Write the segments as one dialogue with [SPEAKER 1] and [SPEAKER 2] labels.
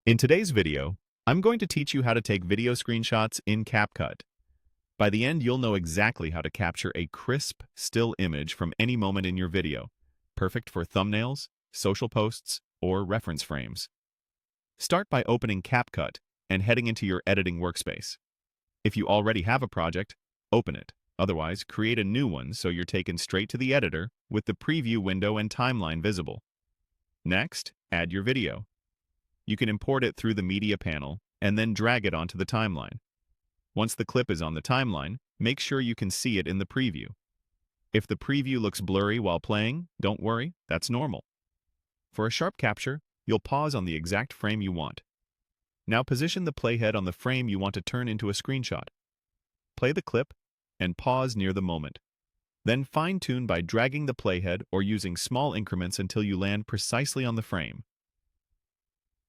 [SPEAKER 1] In today's video, I'm going to teach you how to take video screenshots in CapCut. By the end, you'll know exactly how to capture a crisp, still image from any moment in your video, perfect for thumbnails, social posts, or reference frames. Start by opening CapCut and heading into your editing workspace. If you already have a project, open it. Otherwise, create a new one so you're taken straight to the editor with the preview window and timeline visible. Next, add your video. You can import it through the media panel and then drag it onto the timeline. Once the clip is on the timeline, make sure you can see it in the preview. If the preview looks blurry while playing, don't worry, that's normal. For a sharp capture, you'll pause on the exact frame you want. Now position the playhead on the frame you want to turn into a screenshot. Play the clip and pause near the moment. Then fine-tune by dragging the playhead or using small increments until you land precisely on the frame.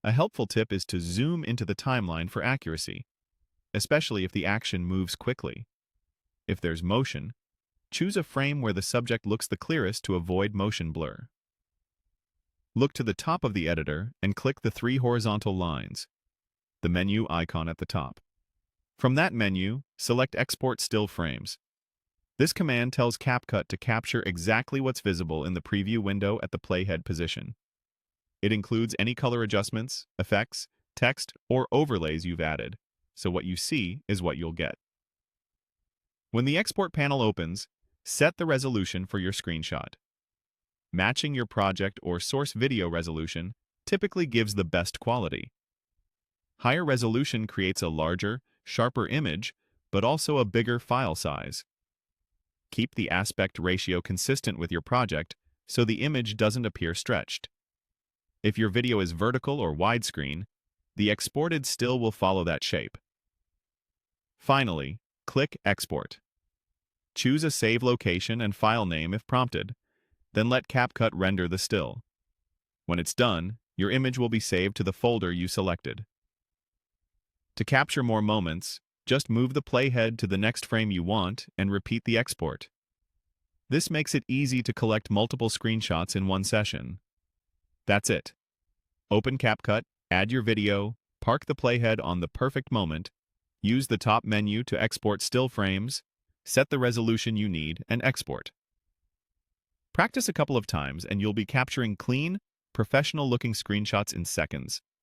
[SPEAKER 1] A helpful tip is to zoom into the timeline for accuracy, especially if the action moves quickly. If there's motion, choose a frame where the subject looks the clearest to avoid motion blur. Look to the top of the editor and click the three horizontal lines, the menu icon at the top. From that menu, select Export Still Frames. This command tells CapCut to capture exactly what's visible in the preview window at the playhead position. It includes any color adjustments, effects, text, or overlays you've added, so what you see is what you'll get. When the export panel opens, set the resolution for your screenshot. Matching your project or source video resolution typically gives the best quality. Higher resolution creates a larger, sharper image, but also a bigger file size. Keep the aspect ratio consistent with your project so the image doesn't appear stretched. If your video is vertical or widescreen, the exported still will follow that shape. Finally, click Export. Choose a save location and file name if prompted, then let CapCut render the still. When it's done, your image will be saved to the folder you selected. To capture more moments, just move the playhead to the next frame you want and repeat the export. This makes it easy to collect multiple screenshots in one session. That's it. Open CapCut, add your video, park the playhead on the perfect moment, use the top menu to export still frames, set the resolution you need, and export. Practice a couple of times and you'll be capturing clean, professional-looking screenshots in seconds.